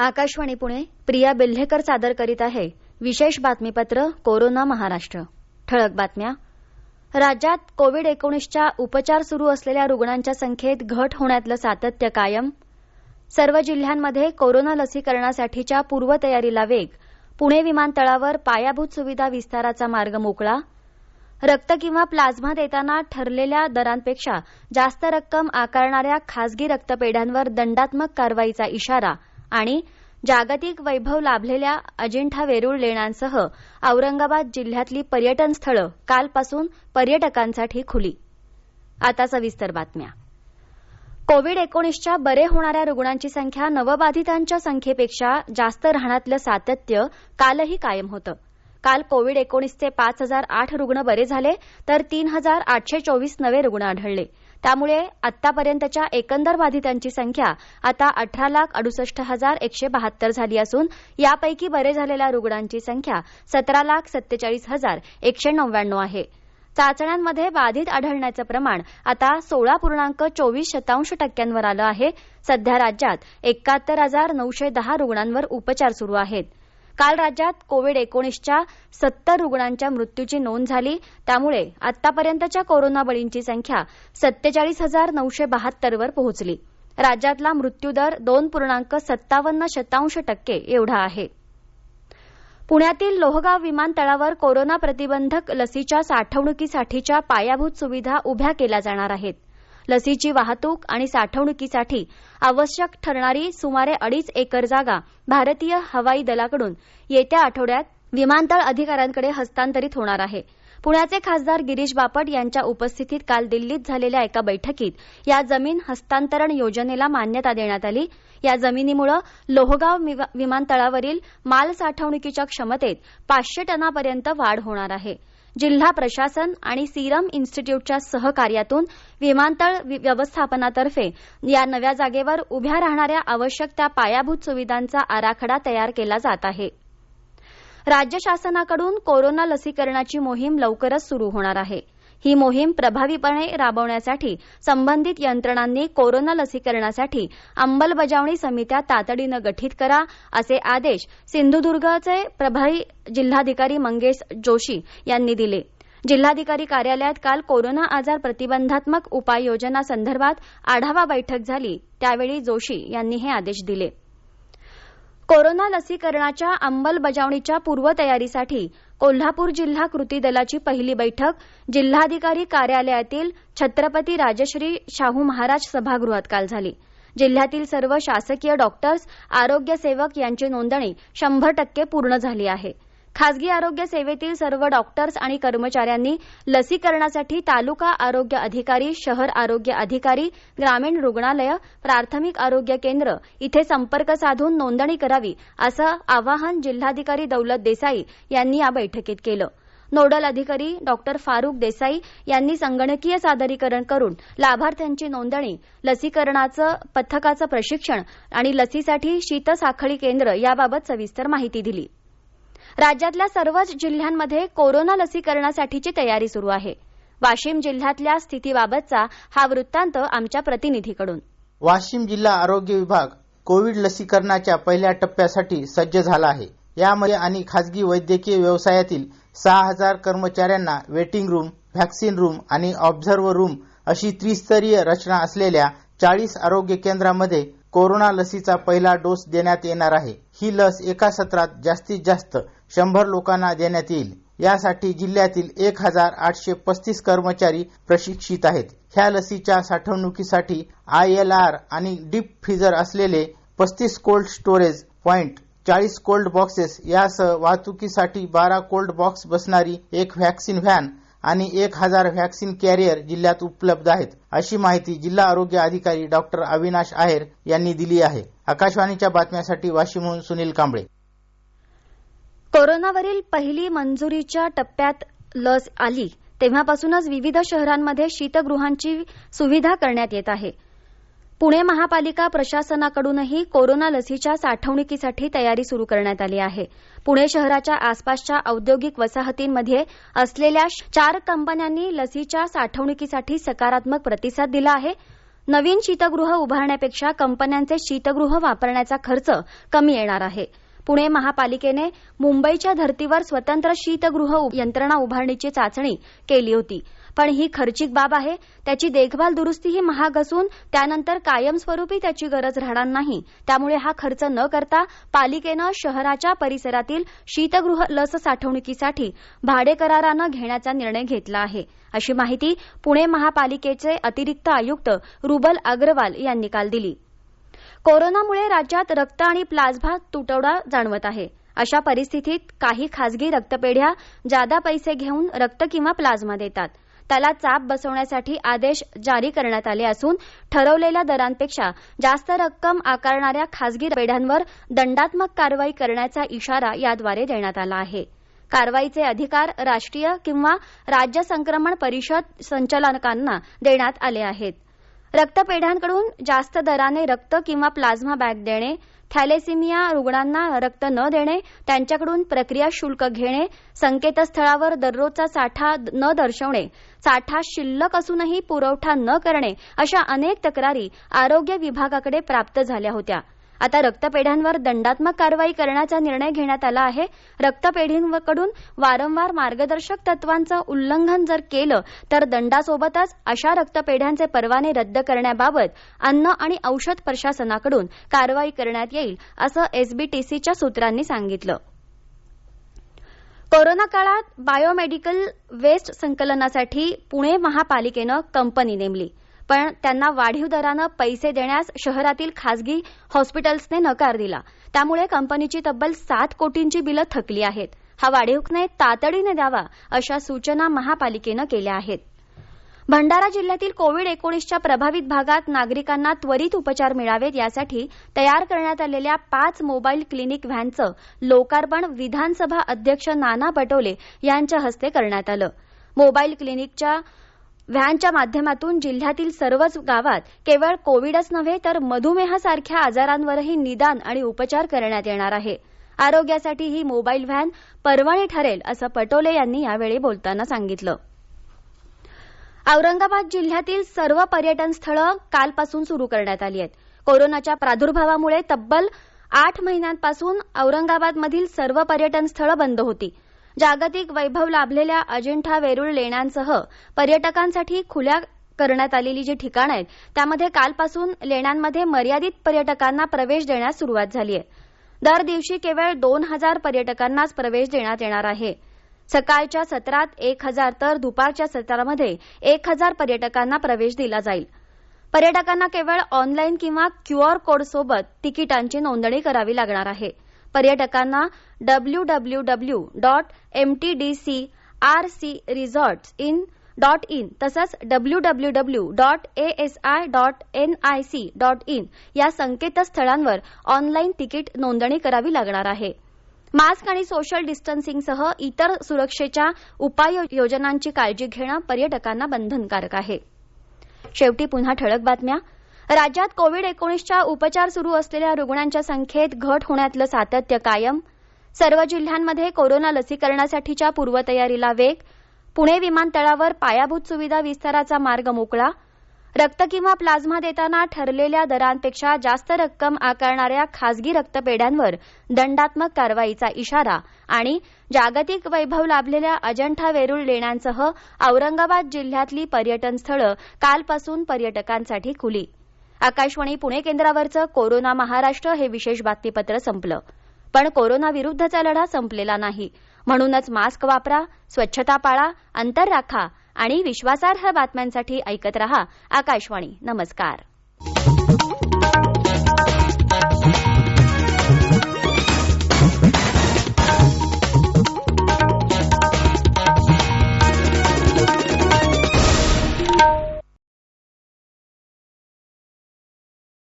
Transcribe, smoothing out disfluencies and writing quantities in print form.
आकाशवाणी पुणे. प्रिया बेल्हेकर सादर करीत आहे विशेष बातमीपत्र कोरोना महाराष्ट्र. ठळक बातम्या. राज्यात कोविड-19च्या उपचार सुरू असलेल्या रुग्णांच्या संख्येत घट होण्यातलं सातत्य कायम. सर्व जिल्ह्यांमध्ये कोरोना लसीकरणासाठीच्या पूर्वतयारीला वेग. पुणे विमानतळावर पायाभूत सुविधा विस्ताराचा मार्ग मोकळा. रक्त किंवा प्लाझ्मा देताना ठरलेल्या दरांपेक्षा जास्त रक्कम आकारणाऱ्या खासगी रक्तपेढ्यांवर दंडात्मक कारवाईचा इशारा. आणि जागतिक वैभव लाभलेल्या अजिंठा वेरूळ लेण्यांसह औरंगाबाद जिल्ह्यातली पर्यटन स्थळं कालपासून पर्यटकांसाठी खुली. आता सविस्तर बातम्या. कोविड-19च्या बरे होणाऱ्या रुग्णांची संख्या नवबाधितांच्या संख्येपेक्षा जास्त राहण्यातलं सातत्य कालही कायम होतं. काल कोविड-19चे 5,008 रुग्ण बरे झाले तर 3,824 नवे रुग्ण आढळले. त्यामुळे आतापर्यंतच्या एकंदर बाधितांची संख्या आता 18,68,172 झाली असून यापैकी बरे झालेल्या रुग्णांची संख्या 17,47,199 आहे. चाचण्यांमध्ये बाधित आढळण्याचं प्रमाण आता 16.24% आलं आहे. सध्या राज्यात 71,910 रुग्णांवर उपचार सुरू आहेत. काल राज्यात कोविड-19च्या 70 रुग्णांच्या मृत्यूची नोंद झाली. त्यामुळे आतापर्यंतच्या कोरोना बळींची संख्या 47,972 वर पोहोचली. राज्यातला मृत्यूदर 2.57% एवढा आहे. पुण्यातील लोहगाव विमानतळावर कोरोना प्रतिबंधक लसीच्या साठवणुकीसाठीच्या पायाभूत सुविधा उभ्या केल्या जाणार आहेत. लसीची वाहतूक आणि साठवणुकीसाठी आवश्यक ठरणारी सुमारे 2.5 एकर जागा भारतीय हवाई दलाकडून येत्या आठवड्यात विमानतळ अधिकाऱ्यांकडे हस्तांतरित होणार आहे. पुण्याचे खासदार गिरीश बापट यांच्या उपस्थितीत काल दिल्लीत झालेल्या एका बैठकीत या जमीन हस्तांतरण योजनेला मान्यता देण्यात आली. या जमिनीमुळे लोहगाव विमानतळावरील माल साठवणुकीच्या क्षमतेत 500 टनापर्यंत वाढ होणार आहे. जिल्हा प्रशासन आणि सिरम इन्स्टिट्यूटच्या सहकार्यातून विमानतळ व्यवस्थापनातर्फे या नव्या जागेवर उभ्या राहणाऱ्या आवश्यक त्या पायाभूत सुविधांचा आराखडा तयार केला जात आहे. राज्य शासनाकडून कोरोना लसीकरणाची मोहीम लवकरच सुरू होणार आहे. ही मोहीम प्रभावीपणे राबवण्यासाठी संबंधित यंत्रणांनी कोरोना लसीकरणासाठी अंमलबजावणी समित्या तातडीनं गठीत करा असे आदेश सिंधुदुर्गचे प्रभारी जिल्हाधिकारी मंगेश जोशी यांनी दिले. जिल्हाधिकारी कार्यालयात काल कोरोना आजार प्रतिबंधात्मक उपाययोजनांसंदर्भात आढावा बैठक झाली. त्यावेळी जोशी यांनी हे आदेश दिले. कोरोना लसीकरणाच्या अंमलबजावणीच्या पूर्वतयारीसाठी कोल्हापूर जिल्हा कृती दलाची पहिली बैठक जिल्हाधिकारी कार्यालयातील छत्रपती राजश्री शाहू महाराज सभागृहात काल झाली. जिल्ह्यातील सर्व शासकीय डॉक्टर्स, आरोग्य सेवक यांची नोंदणी 100% पूर्ण झाली आहे. खासगी आरोग्य सेवेतील सर्व डॉक्टर्स आणि कर्मचाऱ्यांनी लसीकरणासाठी तालुका आरोग्य अधिकारी, शहर आरोग्य अधिकारी, ग्रामीण रुग्णालय, प्राथमिक आरोग्य केंद्र इथे संपर्क साधून नोंदणी करावी असं आवाहन जिल्हाधिकारी दौलत देसाई यांनी या बैठकीत केलं. नोडल अधिकारी डॉक्टर फारुक देसाई यांनी संगणकीय सादरीकरण करून लाभार्थ्यांची नोंदणी, लसीकरणाचं पथकाचं प्रशिक्षण आणि लसीसाठी शीतसाखळी केंद्र याबाबत सविस्तर माहिती दिली. राज्यातल्या सर्वच जिल्ह्यांमध्ये कोरोना लसीकरणासाठीची तयारी सुरू आहे. वाशिम जिल्ह्यातल्या स्थितीबाबतचा हा वृत्तांत आमच्या प्रतिनिधीकडून. वाशिम जिल्हा आरोग्य विभाग कोविड लसीकरणाच्या पहिल्या टप्प्यासाठी सज्ज झाला आहे. यामध्ये आणि खासगी वैद्यकीय व्यवसायातील 6,000 कर्मचाऱ्यांना वेटिंग रूम, व्हॅक्सिन रूम आणि ऑब्झर्व्हर रूम अशी त्रिस्तरीय रचना असलेल्या 40 आरोग्य केंद्रांमध्ये कोरोना लसीचा पहिला डोस देण्यात येणार आहे. ही लस एका सत्रात जास्तीत जास्त 100 लोकांना देण्यात येईल. यासाठी जिल्ह्यातील 1,835 कर्मचारी प्रशिक्षित आहेत. ह्या लसीच्या साठवणुकीसाठी ILR आणि डीप फ्रीजर असलेले 35 cold storage point, 40 cold boxes यासह वाहतुकीसाठी 12 कोल्ड बॉक्स बसणारी एक व्हॅक्सिन व्हॅन आणि 1,000 व्हॅक्सिन कॅरियर जिल्ह्यात उपलब्ध आहेत, अशी माहिती जिल्हा आरोग्य अधिकारी डॉक्टर अविनाश आहेर यांनी दिली आहे. आकाशवाणीच्या बातम्यांसाठी वाशिमहून सुनील कांबळे. कोरोनावरील पहिली मंजुरीच्या टप्प्यात लस आली तेव्हापासूनच विविध शहरांमध्ये शीतगृहांची सुविधा करण्यात येत आहे. पुणे महापालिका प्रशासनाकडूनही कोरोना लसीच्या साठवणुकीसाठी तयारी सुरू करण्यात आली आहे. पुणे शहराच्या आसपासच्या औद्योगिक वसाहतींमध्ये असलेल्या 4 कंपन्यांनी लसीच्या साठवणुकीसाठी सकारात्मक प्रतिसाद दिला आहे. नवीन शीतगृह उभारण्यापेक्षा कंपन्यांचे शीतगृह वापरण्याचा खर्च कमी येणार आहे. पुणे महापालिकेने मुंबईच्या धर्तीवर स्वतंत्र शीतगृह यंत्रणा उभारणीची चाचणी केली होती. पण ही खर्चिक बाब आहे. त्याची देखभाल दुरुस्तीही महाग असून त्यानंतर कायमस्वरूपी त्याची गरज राहणार नाही. त्यामुळे हा खर्च न करता पालिकेनं शहराच्या परिसरातील शीतगृह लस साठवणुकीसाठी भाडेकरारानं घेण्याचा निर्णय घेतला आहे, अशी माहिती पुणे महापालिकेचे अतिरिक्त आयुक्त रुबल अग्रवाल यांनी काल दिली. कोरोनामुळे राज्यात रक्त आणि प्लाझ्मा तुटवडा जाणवत आहे. अशा परिस्थितीत काही खासगी रक्तपेढ्या जादा पैसे घेऊन रक्त किंवा प्लाझ्मा देतात. त्याला चाप बसवण्यासाठी आदेश जारी करण्यात आले असून ठरवलेल्या दरांपेक्षा जास्त रक्कम आकारणाऱ्या खासगी पेढ्यांवर दंडात्मक कारवाई करण्याचा इशारा याद्वारे देण्यात आला आहे. कारवाईचे अधिकार राष्ट्रीय किंवा राज्य संक्रमण परिषद संचालकांना देण्यात आले आहेत. रक्तपेढ्यांकडून जास्त दराने रक्त किंवा प्लाझ्मा बॅग देणे, थॅलेसिमिया रुग्णांना रक्त न देणे, त्यांच्याकडून प्रक्रिया शुल्क घेणे, संकेतस्थळावर दररोजचा साठा न दर्शवणे, साठा शिल्लक असूनही पुरवठा न करणे अशा अनेक तक्रारी आरोग्य विभागाकडे प्राप्त झाल्या होत्या. आता रक्तपेढ्यांवर दंडात्मक कारवाई करण्याचा निर्णय घेण्यात आला आहे. रक्तपेढींकडून वारंवार मार्गदर्शक तत्वांचं उल्लंघन जर केलं तर दंडासोबतच अशा रक्तपेढ्यांचे परवाने रद्द करण्याबाबत अन्न आणि औषध प्रशासनाकडून कारवाई करण्यात येईल, असं एसबीटीसीच्या सूत्रांनी सांगितलं. कोरोना काळात बायोमेडिकल वेस्ट संकलनासाठी पुणे महापालिकेनं कंपनी नेमली. पण त्यांना वाढीव दरानं पैसे देण्यास शहरातील खासगी हॉस्पिटल्सने नकार दिला. त्यामुळे कंपनीची तब्बल 7 कोटींची बिलं थकली आहेत. हा वाढीव तातडीने द्यावा अशा सूचना महापालिकेनं केल्या आहेत. भंडारा जिल्ह्यातील कोविड-19च्या प्रभावित भागात नागरिकांना त्वरित उपचार मिळावेत यासाठी तयार करण्यात आलेल्या 5 मोबाईल क्लिनिक व्हॅनचं लोकार्पण विधानसभा अध्यक्ष नाना पटोले यांच्या हस्ते करण्यात आलं. मोबाईल क्लिनिकच्या व्हॅनच्या माध्यमातून जिल्ह्यातील सर्वच गावात केवळ कोविडच नव्हे तर मधुमेहासारख्या आजारांवरही निदान आणि उपचार करण्यात येणार आहे. आरोग्यासाठी ही मोबाईल व्हॅन पर्वणी ठरेल, असं पटोले यांनी यावेळी बोलताना सांगितलं. औरंगाबाद जिल्ह्यातील सर्व पर्यटन स्थळं कालपासून सुरू करण्यात आली आहेत. कोरोनाच्या प्रादुर्भावामुळे तब्बल 8 महिन्यांपासून औरंगाबादमधील सर्व पर्यटन स्थळं बंद होती. जागतिक वैभव लाभलेल्या अजिंठा वेरूळ लेण्यांसह पर्यटकांसाठी खुल्या करण्यात आलेली जी ठिकाणं आहेत त्यामध्ये कालपासून लेण्यांमध्ये मर्यादित पर्यटकांना प्रवेश देण्यास सुरुवात झाली आहे. दर दिवशी केवळ 2000 पर्यटकांनाच प्रवेश देण्यात येणार आहे. सकाळच्या सत्रात 1000 तर दुपारच्या सत्रामध्ये 1000 पर्यटकांना प्रवेश दिला जाईल. पर्यटकांना केवळ ऑनलाईन किंवा क्यूआर कोडसोबत तिकिटांची नोंदणी करावी लागणार आहे. पर्यटकांना www.mtdcrcresortsin.in तसंच www.asi.nic.in या संकेतस्थळांवर ऑनलाईन तिकीट नोंदणी करावी लागणार आहे. मास्क आणि सोशल डिस्टन्सिंगसह इतर सुरक्षेच्या उपाययोजनांची काळजी घेणं पर्यटकांना बंधनकारक आहे. शेवटी पुन्हा ठळक बातम्या. राज्यात कोविड-19च्या उपचार सुरू असलेल्या रुग्णांच्या संख्येत घट होण्यातलं सातत्य कायम. सर्व जिल्ह्यांमध्ये कोरोना लसीकरणासाठीच्या पूर्वतयारीला वेग. पुणे विमानतळावर पायाभूत सुविधा विस्ताराचा मार्ग मोकळा. रक्त किंवा प्लाझ्मा देताना ठरलेल्या दरांपेक्षा जास्त रक्कम आकारणाऱ्या खासगी रक्तपेढ्यांवर दंडात्मक कारवाईचा इशारा. आणि जागतिक वैभव लाभलेल्या अजिंठा वेरूळ लेण्यांसह औरंगाबाद जिल्ह्यातली पर्यटन स्थळं कालपासून पर्यटकांसाठी खुली. आकाशवाणी पुणे केंद्रावरचं कोरोना महाराष्ट्र हे विशेष बातमीपत्र संपलं. पण कोरोनाविरुद्धचा लढा संपलेला नाही. म्हणूनच मास्क वापरा, स्वच्छता पाळा, अंतर राखा आणि विश्वासार्ह बातम्यांसाठी ऐकत रहा आकाशवाणी. नमस्कार.